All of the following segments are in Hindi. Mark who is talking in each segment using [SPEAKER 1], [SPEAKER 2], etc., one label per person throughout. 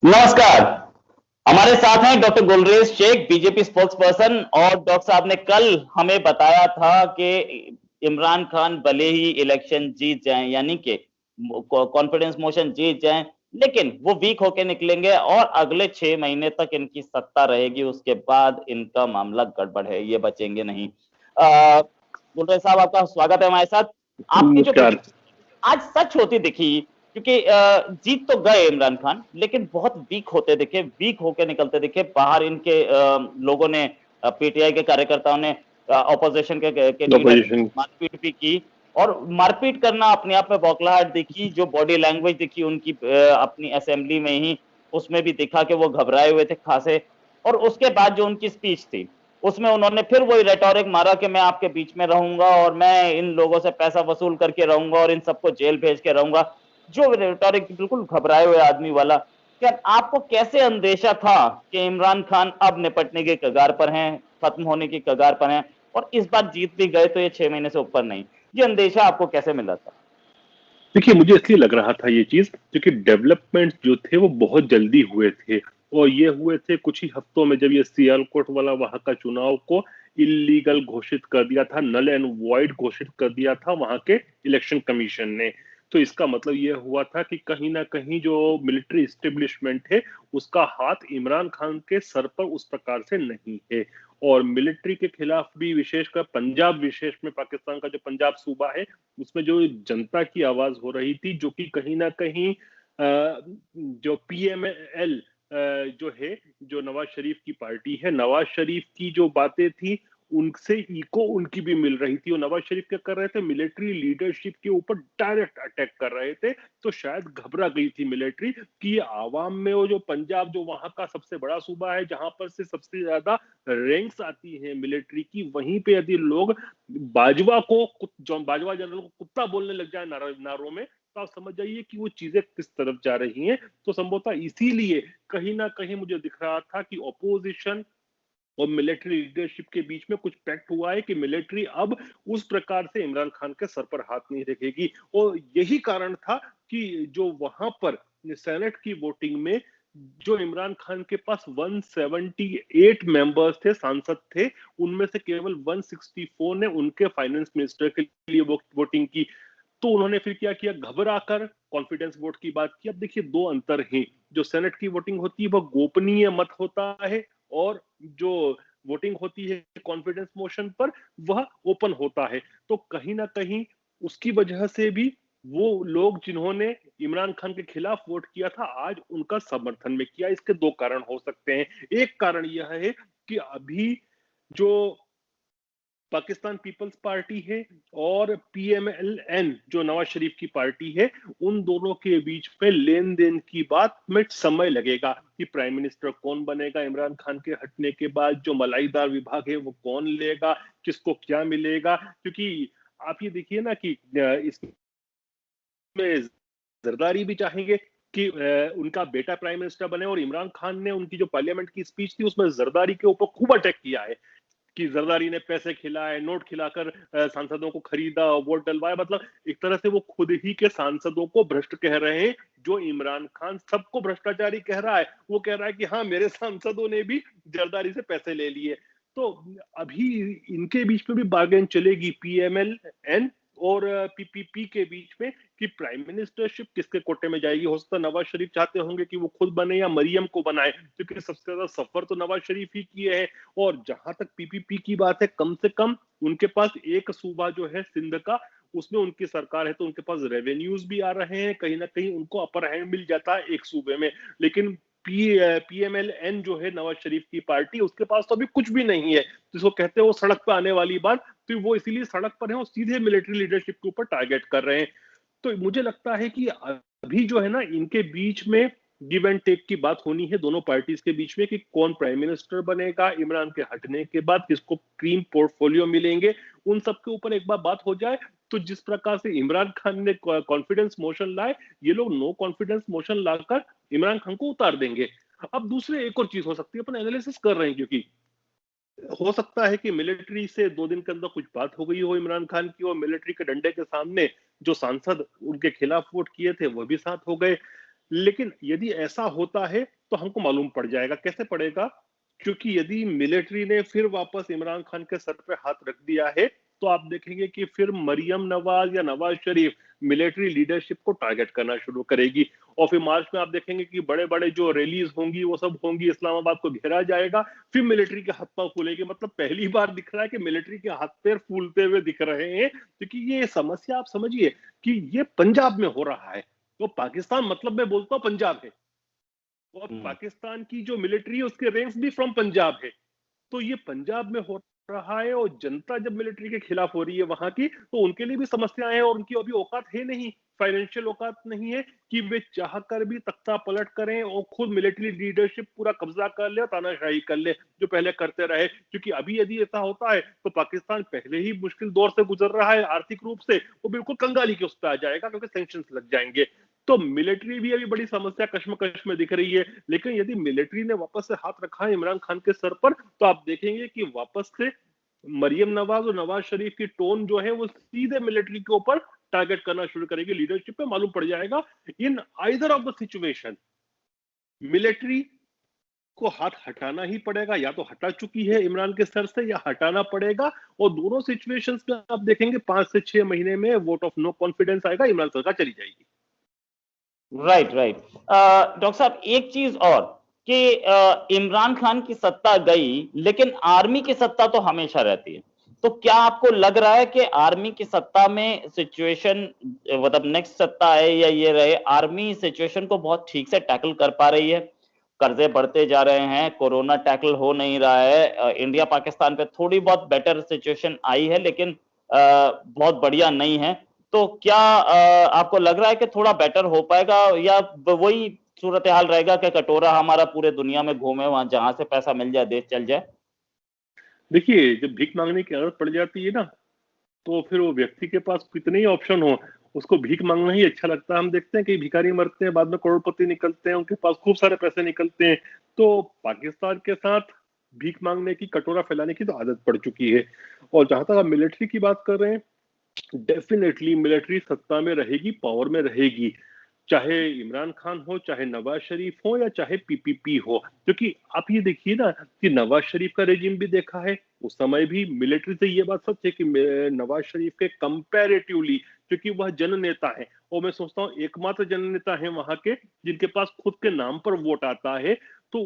[SPEAKER 1] नमस्कार। हमारे साथ हैं doctor Gulrez Shaikh, BJP spokesperson. और डॉक्टर साहब ने कल हमें बताया था कि इमरान खान भले ही इलेक्शन जीत जाएं, यानी कि कॉन्फिडेंस मोशन जीत जाएं, लेकिन वो वीक होके निकलेंगे और अगले 6 महीने तक इनकी सत्ता रहेगी। उसके बाद इनका मामला गड़बड़ है, ये बचेंगे नहीं। गुलरेज साहब, आपका स्वागत है हमारे साथ। आपकी जो
[SPEAKER 2] नमस्कार।
[SPEAKER 1] आज सच होती दिखी, क्योंकि जीत तो गए इमरान खान, लेकिन बहुत वीक होते दिखे, वीक होके निकलते दिखे बाहर। इनके लोगों ने, पीटीआई के कार्यकर्ताओं ने ऑपोजिशन के लीडर
[SPEAKER 2] ऑपोजिशन
[SPEAKER 1] मारपीट भी की। और मारपीट करना अपने आप में बौखलाहट दिखी। जो बॉडी लैंग्वेज दिखी उनकी अपनी असेंबली में ही, उसमें भी दिखा कि वो घबराए हुए थे खासे। और उसके बाद जो उनकी स्पीच थी, उसमें उन्होंने फिर वही रेटोरिक मारा कि मैं आपके बीच में रहूंगा और मैं इन लोगों से पैसा वसूल करके रहूंगा और इन सबको जेल भेज के रहूंगा। जो रेटोरिक बिल्कुल घबराए हुए आदमी वाला। क्या आपको कैसे अंदेशा था कि इमरान खान अब निपटने के कगार पर हैं, खत्म होने की कगार पर हैं, और इस बार जीत भी गए तो ये 6 महीने से ऊपर नहीं? ये अंदेशा आपको कैसे मिला था?
[SPEAKER 2] देखिए, मुझे इसलिए लग रहा था ये चीज क्योंकि डेवलपमेंट जो थे वो बहुत जल्दी हुए थे। और ये हुए थे कुछ ही हफ्तों में, जब ये सियालकोट वाला वहां का चुनाव को इलीगल घोषित कर दिया था, नल एंड वॉइड घोषित कर दिया था वहां के इलेक्शन कमीशन ने। तो इसका मतलब ये हुआ था कि कहीं ना कहीं जो मिलिट्री इस्टेब्लिशमेंट है उसका हाथ इमरान खान के सर पर उस प्रकार से नहीं है। और मिलिट्री के खिलाफ भी, विशेषकर पंजाब, विशेष में पाकिस्तान का जो पंजाब सूबा है, उसमें जो जनता की आवाज हो रही थी, जो कि कहीं ना कहीं जो पीएमएल जो है, जो नवाज शरीफ की पार्टी है, नवाज शरीफ की जो बातें थी उनसे इको उनकी भी मिल रही थी। और नवाज शरीफ क्या कर रहे थे, मिलिट्री लीडरशिप के ऊपर डायरेक्ट अटैक कर रहे थे। तो शायद घबरा गई थी मिलिट्री कि आवाम में वो जो पंजाब, जो वहां का सबसे बड़ा सूबा है, जहां पर से सबसे ज्यादा रैंक्स आती हैं मिलिट्री की, वहीं पे यदि लोग बाजवा को, जो बाजवा जनरल को कुत्ता बोलने लग जाए नारों में, तो आप समझ जाइए कि वो चीजें किस तरफ जा रही हैं। तो संभवतः इसीलिए कहीं ना कहीं मुझे दिख रहा था कि ऑपोजिशन और मिलिट्री लीडरशिप के बीच में कुछ पैक्ट हुआ है कि मिलिट्री अब उस प्रकार से इमरान खान के सर पर हाथ नहीं रखेगी। और यही कारण था कि जो वहां पर सेनेट की वोटिंग में जो इमरान खान के पास 178 मेंबर्स थे, सांसद थे, उनमें से केवल 164 ने उनके फाइनेंस मिनिस्टर के लिए वोटिंग की। तो उन्होंने फिर क्या किया, घबराकर कॉन्फिडेंस वोट की बात की। अब देखिए, दो अंतर हैं। जो सेनेट की वोटिंग होती है वह गोपनीय मत होता है, और जो वोटिंग होती है कॉन्फिडेंस मोशन पर, वह ओपन होता है। तो कहीं ना कहीं उसकी वजह से भी वो लोग जिन्होंने इमरान खान के खिलाफ वोट किया था, आज उनका समर्थन में किया। इसके दो कारण हो सकते हैं। एक कारण यह है कि अभी जो पाकिस्तान पीपल्स पार्टी है और पीएमएलएन जो नवाज शरीफ की पार्टी है, उन दोनों के बीच में लेन देन की बात में समय लगेगा कि प्राइम मिनिस्टर कौन बनेगा इमरान खान के हटने के बाद, जो मलाईदार विभाग है वो कौन लेगा, किसको क्या मिलेगा। क्योंकि आप ये देखिए ना कि इसमें जरदारी भी चाहेंगे कि उनका बेटा प्राइम मिनिस्टर बने, और इमरान खान ने उनकी जो पार्लियामेंट की स्पीच थी उसमें जरदारी के ऊपर खूब अटैक किया है कि जरदारी ने पैसे खिलाए, नोट खिलाकर सांसदों को खरीदा, वोट डलवाया। मतलब एक तरह से वो खुद ही के सांसदों को भ्रष्ट कह रहे हैं। जो इमरान खान सबको भ्रष्टाचारी कह रहा है, वो कह रहा है कि हाँ, मेरे सांसदों ने भी जरदारी से पैसे ले लिए। तो अभी इनके बीच में भी बार्गेन चलेगी, पीएमएल एन और पीपीपी के बीच में, कि प्राइम मिनिस्टरशिप किसके कोटे में जाएगी। हो सकता है नवाज शरीफ चाहते होंगे कि वो खुद बने या मरियम को बनाए, क्योंकि सबसे ज्यादा सफर तो नवाज शरीफ ही किए हैं। और जहां तक पीपीपी की बात है, कम से कम उनके पास एक सूबा जो है सिंध का, उसमें उनकी सरकार है, तो उनके पास रेवेन्यूज भी आ रहे हैं, कहीं ना कहीं उनको अपर हैंड मिल जाता है एक सूबे में। लेकिन पीएमएलएन जो है नवाज शरीफ की पार्टी, उसके पास तो अभी कुछ भी नहीं है, जिसको कहते हैं वो सड़क पर आने वाली बात। तो वो इसीलिए सड़क पर है और सीधे मिलिट्री लीडरशिप के ऊपर टारगेट कर रहे हैं। तो मुझे लगता है कि अभी जो है ना, इनके बीच में गिव एंड टेक की बात होनी है दोनों पार्टीज के बीच में, कि कौन प्राइम मिनिस्टर बनेगा इमरान के हटने के बाद, किसको क्रीम पोर्टफोलियो मिलेंगे। उन सब के ऊपर एक बार बात हो जाए, तो जिस प्रकार से इमरान खान ने कॉन्फिडेंस मोशन लाए, ये लोग नो कॉन्फिडेंस मोशन लाकर इमरान खान को उतार देंगे। अब दूसरे एक और चीज हो सकती है, अपन एनालिसिस कर रहे हैं, क्योंकि हो सकता है कि मिलिट्री से 2 दिन के अंदर कुछ बात हो गई हो इमरान खान की, और मिलिट्री के डंडे के सामने जो सांसद उनके खिलाफ वोट किए थे वो भी साथ हो गए। लेकिन यदि ऐसा होता है तो हमको मालूम पड़ जाएगा। कैसे पड़ेगा? क्योंकि यदि मिलिट्री ने फिर वापस इमरान खान के सर पे हाथ रख दिया है, तो आप देखेंगे कि फिर मरियम नवाज या नवाज शरीफ मिलिट्री लीडरशिप को टारगेट करना शुरू करेगी। और फिर मार्च में आप देखेंगे कि बड़े बड़े जो रैलीज होंगी वो सब होंगी, इस्लामाबाद को घेरा जाएगा, फिर मिलिट्री के हाथ पांव फूलेंगे। मतलब पहली बार दिख रहा है कि मिलिट्री के हाथ पैर फूलते हुए दिख रहे हैं, क्योंकि ये समस्या आप समझिए कि ये पंजाब में हो रहा है। तो पाकिस्तान मतलब मैं बोलता हूं पंजाब है, और पाकिस्तान की जो मिलिट्री है उसके रैंक्स भी फ्रॉम पंजाब है। तो ये पंजाब में हो रहा है, और जनता जब मिलिट्री के खिलाफ हो रही है वहां की, तो उनके लिए भी समस्याएं हैं, और उनकी अभी औकात है नहीं, फाइनेंशियल औकात नहीं है कि वे चाहकर भी तख्ता पलट करें और खुद मिलिट्री लीडरशिप पूरा कब्जा कर ले और तानाशाही कर ले जो पहले करते रहे। क्योंकि अभी यदि ऐसा होता है तो पाकिस्तान पहले ही मुश्किल दौर से गुजर रहा है आर्थिक रूप से, वो बिल्कुल कंगाली के उस पर आ जाएगा, क्योंकि सैंक्शंस लग जाएंगे। तो मिलिट्री भी अभी बड़ी समस्या कश्मकश में दिख रही है। लेकिन यदि मिलिट्री ने वापस से हाथ रखा है इमरान खान के सर पर, तो आप देखेंगे कि वापस से मरियम नवाज और नवाज शरीफ की टोन जो है वो सीधे मिलिट्री के ऊपर टारगेट करना शुरू करेगी। लीडरशिप पे मालूम पड़ जाएगा in either of the situation military को हाथ हटाना ही पड़ेगा, या तो हटा चुकी है इमरान के सर से या हटाना पड़ेगा। और दोनों सिचुएशंस में आप देखेंगे 5 से 6 महीने में वोट ऑफ नो कॉन्फिडेंस आएगा, इमरान सरकार चली जाएगी।
[SPEAKER 1] Right, right. डॉक्टर साहब, एक चीज और कि इमरान खान की सत्ता गई, लेकिन आर्मी की सत्ता तो हमेशा रहती है। तो क्या आपको लग रहा है कि आर्मी की सत्ता में सिचुएशन, मतलब नेक्स्ट सत्ता है या ये रहे, आर्मी सिचुएशन को बहुत ठीक से टैकल कर पा रही है? कर्जे बढ़ते जा रहे हैं, कोरोना टैकल हो नहीं रहा है, इंडिया पाकिस्तान पे थोड़ी बहुत बेटर सिचुएशन आई है, लेकिन बहुत बढ़िया नहीं है। तो क्या आपको लग रहा है कि थोड़ा बेटर हो पाएगा, या वही सूरत हाल रहेगा कि कटोरा हमारा पूरे दुनिया में घूमे, वहां जहां से पैसा मिल जाए देश चल जाए?
[SPEAKER 2] देखिए, जब भीख मांगने की आदत पड़ जाती है ना, तो फिर वो व्यक्ति के पास कितने ही ऑप्शन हो, उसको भीख मांगना ही अच्छा लगता है। हम देखते हैं कि भिखारी मरते हैं, बाद में करोड़पति निकलते हैं, उनके पास खूब सारे पैसे निकलते हैं। तो पाकिस्तान के साथ भीख मांगने की, कटोरा फैलाने की तो आदत पड़ चुकी है। और जहां तक आप मिलिट्री की बात कर रहे हैं, डेफिनेटली मिलिट्री सत्ता में रहेगी, पावर में रहेगी, चाहे इमरान खान हो, चाहे नवाज शरीफ हो, या चाहे पीपीपी हो। क्योंकि आप ये देखिए ना कि नवाज शरीफ का रेजिम भी देखा है, उस समय भी मिलिट्री से ये बात सच है कि नवाज शरीफ के कंपैरेटिवली, क्योंकि वह जननेता है, और मैं सोचता हूँ एकमात्र जननेता है वहां के जिनके पास खुद के नाम पर वोट आता है, तो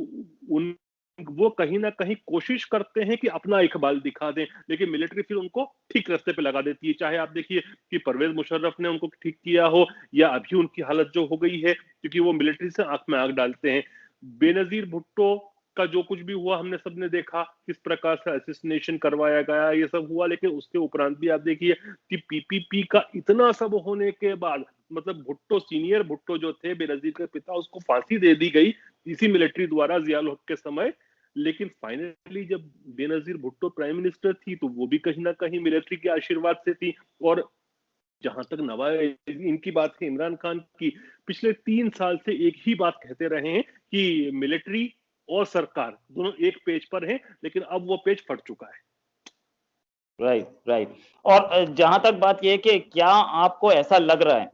[SPEAKER 2] उन वो कहीं ना कहीं कोशिश करते हैं कि अपना इकबाल दिखा दें, लेकिन मिलिट्री फिर उनको ठीक रास्ते पे लगा देती है। चाहे आप देखिए कि परवेज मुशर्रफ ने उनको ठीक किया हो, या अभी उनकी हालत जो हो गई है, क्योंकि वो मिलिट्री से आंख में आंख डालते हैं। बेनजीर भुट्टो का जो कुछ भी हुआ हमने सबने देखा, किस प्रकार से असिस्नेशन करवाया गया, ये सब हुआ। लेकिन उसके उपरांत भी आप देखिए कि पीपीपी का इतना सब होने के बाद, मतलब भुट्टो, सीनियर भुट्टो जो थे बेनजीर के पिता, उसको फांसी दे दी गई इसी मिलिट्री द्वारा जियाउल हक के समय। लेकिन फाइनली जब बेनजीर भुट्टो प्राइम मिनिस्टर थी, तो वो भी कहीं ना कहीं मिलिट्री के आशीर्वाद से थी। और जहां तक नवाज इनकी बात है, इमरान खान की, पिछले 3 साल से एक ही बात कहते रहे हैं कि मिलिट्री और सरकार दोनों एक पेज पर हैं, लेकिन अब वो पेज फट चुका है।
[SPEAKER 1] Right, right. और जहां तक बात यह है कि क्या आपको ऐसा लग रहा है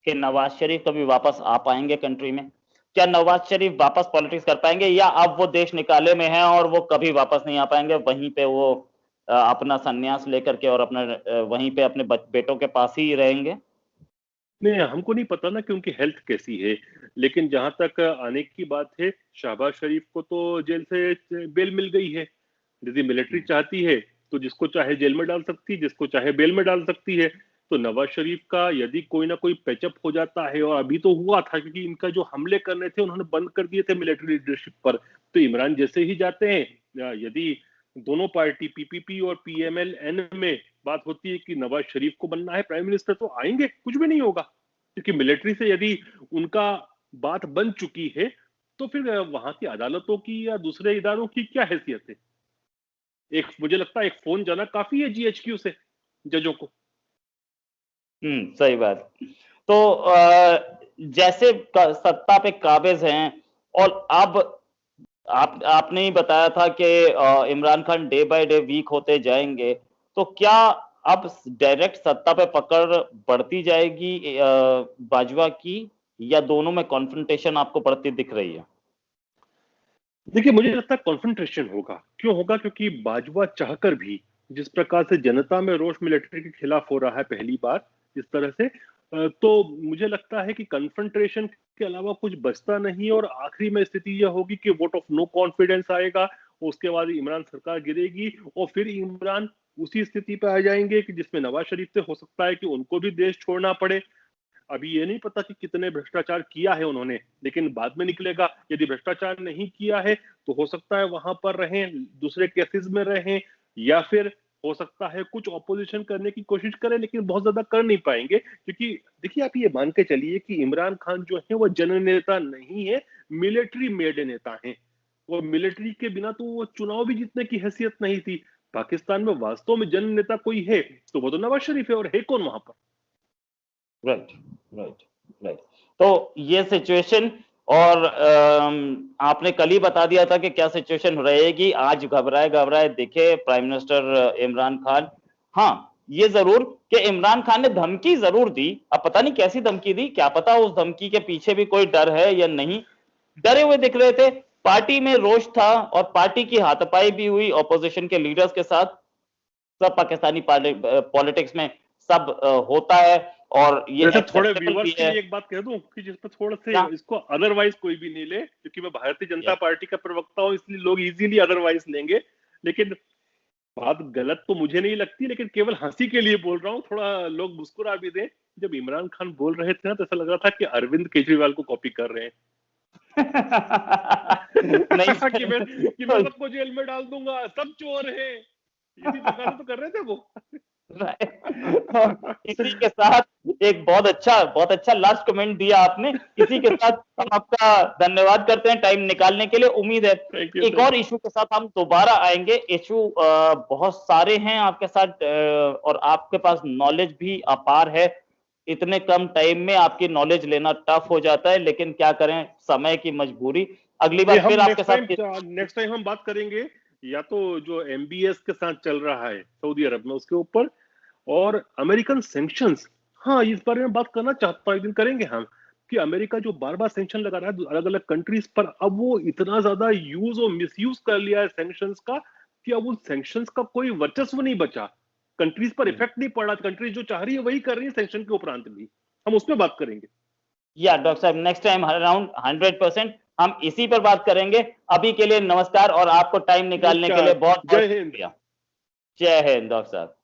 [SPEAKER 1] कि नवाज शरीफ कभी वापस आ पाएंगे कंट्री में? क्या नवाज शरीफ वापस पॉलिटिक्स कर पाएंगे, या अब वो देश निकाले में हैं और वो कभी वापस नहीं आ पाएंगे, वहीं पे वो अपना संन्यास लेकर के और अपना वहीं पे अपने बेटों के पास ही रहेंगे?
[SPEAKER 2] नहीं, हमको नहीं पता ना कि उनकी हेल्थ कैसी है। लेकिन जहां तक आने की बात है, शहबाज शरीफ को तो जेल से बेल मिल गई है। यदि मिलिट्री चाहती है तो जिसको चाहे जेल में डाल सकती है, जिसको चाहे बेल में डाल सकती है। तो नवाज शरीफ का यदि कोई ना कोई पैचअप हो जाता है, और अभी तो हुआ था, क्योंकि इनका जो हमले करने थे उन्होंने बंद कर दिए थे मिलिट्री लीडरशिप पर। तो इमरान जैसे ही जाते हैं, यदि दोनों पार्टी पीपीपी और पीएमएल-एन में बात होती है कि नवाज शरीफ को बनना है प्राइम मिनिस्टर, तो आएंगे, कुछ भी नहीं होगा। क्योंकि मिलिट्री से यदि उनका बात बन चुकी है, तो फिर वहां की अदालतों की या दूसरे इदारों की क्या हैसियत है? एक, मुझे लगता है एक फोन जाना काफी है जीएचक्यू से जजों को।
[SPEAKER 1] सही बात। तो जैसे सत्ता पे काबिज हैं, और अब आपने ही बताया था कि Imran Khan day by day weak होते जाएंगे, तो क्या अब डायरेक्ट सत्ता पे पकड़ बढ़ती जाएगी बाजवा की, या दोनों में कॉन्फ्रंटेशन आपको बढ़ती दिख रही है?
[SPEAKER 2] देखिए, मुझे लगता है कॉन्फ्रंटेशन होगा। क्यों होगा? क्योंकि बाजवा चाहकर भी जिस प्रकार से जनता में रोष मिलिट्री के खिलाफ हो रहा है पहली बार इस तरह से, तो मुझे लगता है कि कन्फ्रंटेशन के अलावा कुछ बचता नहीं, और आखिरी में स्थिति यह होगी कि वोट ऑफ नो कॉन्फिडेंस आएगा, उसके बाद इमरान सरकार गिरेगी और फिर इमरान उसी स्थिति पे आ जाएंगे कि जिसमें नवाज शरीफ से हो सकता है कि उनको भी देश छोड़ना पड़े। अभी ये नहीं पता कि कितने भ्रष्टाचार किया है उन्होंने, लेकिन बाद में निकलेगा यदि भ्रष्टाचार नहीं किया है तो हो सकता है वहां पर रहें, दूसरे केसेस में रहें, या फिर हो सकता है कुछ ऑपोजिशन करने की कोशिश करें, लेकिन बहुत ज्यादा कर नहीं पाएंगे। क्योंकि देखिए, आप ये मान के चलिए कि इमरान खान जो है वो जननेता नहीं है, मिलिट्री मेड नेता है। और मिलिट्री के बिना तो वो चुनाव भी जीतने की हैसियत नहीं थी। पाकिस्तान में वास्तव में जननेता कोई है तो वो तो नवाज शरीफ है, और है कौन वहां पर?
[SPEAKER 1] Right, right, right. तो ये सिचुएशन, और आपने कल ही बता दिया था कि क्या सिचुएशन रहेगी। आज घबराए घबराए दिखे प्राइम मिनिस्टर इमरान खान। हाँ, ये जरूर कि इमरान खान ने धमकी जरूर दी। अब पता नहीं कैसी धमकी दी, क्या पता उस धमकी के पीछे भी कोई डर है या नहीं। डरे हुए दिख रहे थे, पार्टी में रोष था और पार्टी की हाथापाई भी हुई ऑपोजिशन के लीडर्स के साथ। सब पाकिस्तानी पॉलिटिक्स में सब होता है, और ये
[SPEAKER 2] वैसे थोड़े
[SPEAKER 1] एक्सेप्टेबल
[SPEAKER 2] व्यूअर्स
[SPEAKER 1] भी
[SPEAKER 2] के
[SPEAKER 1] है।
[SPEAKER 2] लिए एक बात कह दूं कि जिसपे थोड़े से
[SPEAKER 1] क्या?
[SPEAKER 2] इसको अदरवाइज कोई भी नहीं ले, क्योंकि मैं भारतीय जनता
[SPEAKER 1] या,
[SPEAKER 2] पार्टी का प्रवक्ता हूं, इसलिए लोग इजीली अदरवाइज लेंगे। लेकिन बात गलत तो मुझे नहीं लगती, लेकिन केवल हंसी के लिए बोल रहा हूं, थोड़ा लोग मुस्कुरा भी दें। जब इमरान खान बोल रहे थे ना, तो ऐसा लग रहा था कि अरविंद केजरीवाल को कॉपी कर रहे हैं।
[SPEAKER 1] नहीं
[SPEAKER 2] कि मैं सबको जेल में डाल दूंगा, सब चोर हैं, इसी प्रकार से तो कर रहे थे वो।
[SPEAKER 1] इसी के साथ एक बहुत अच्छा लास्ट कमेंट दिया आपने। इसी के साथ हम आपका धन्यवाद करते हैं टाइम निकालने के लिए। उम्मीद है एक और इशू के साथ हम दोबारा आएंगे। इशू बहुत सारे हैं आपके साथ, और आपके पास नॉलेज भी अपार है। इतने कम टाइम में आपकी नॉलेज लेना टफ हो जाता है, लेकिन क्या करें, समय की मजबूरी। अगली बार
[SPEAKER 2] हम
[SPEAKER 1] फिर आपके साथ
[SPEAKER 2] नेक्स्ट टाइम हम बात करेंगे या तो जो एमबीएस के साथ चल रहा है सऊदी अरब में उसके ऊपर, और अमेरिकन सैंक्शंस। हाँ, इस बारे में बात करना चाहता हूं, एक दिन करेंगे हम, कि अमेरिका जो बार बार सैंक्शन लगा रहा है अलग अलग कंट्रीज पर, अब वो इतना ज्यादा यूज और मिसयूज कर लिया है सैंक्शंस का कि अब उन सैंक्शंस का कोई वर्चस्व नहीं बचा, कंट्रीज पर इफेक्ट नहीं पड़ा। कंट्रीज जो चाह रही है वही कर रही है सैंक्शन के उपरांत भी। हम उस पर बात करेंगे।
[SPEAKER 1] या डॉक्टर साहब, नेक्स्ट टाइम अराउंड 100% हम इसी पर बात करेंगे। अभी के लिए नमस्कार, और आपको टाइम निकालने के लिए बहुत बहुत
[SPEAKER 2] जय हिंद।
[SPEAKER 1] शुक्रिया। जय हिंद डॉक्टर साहब।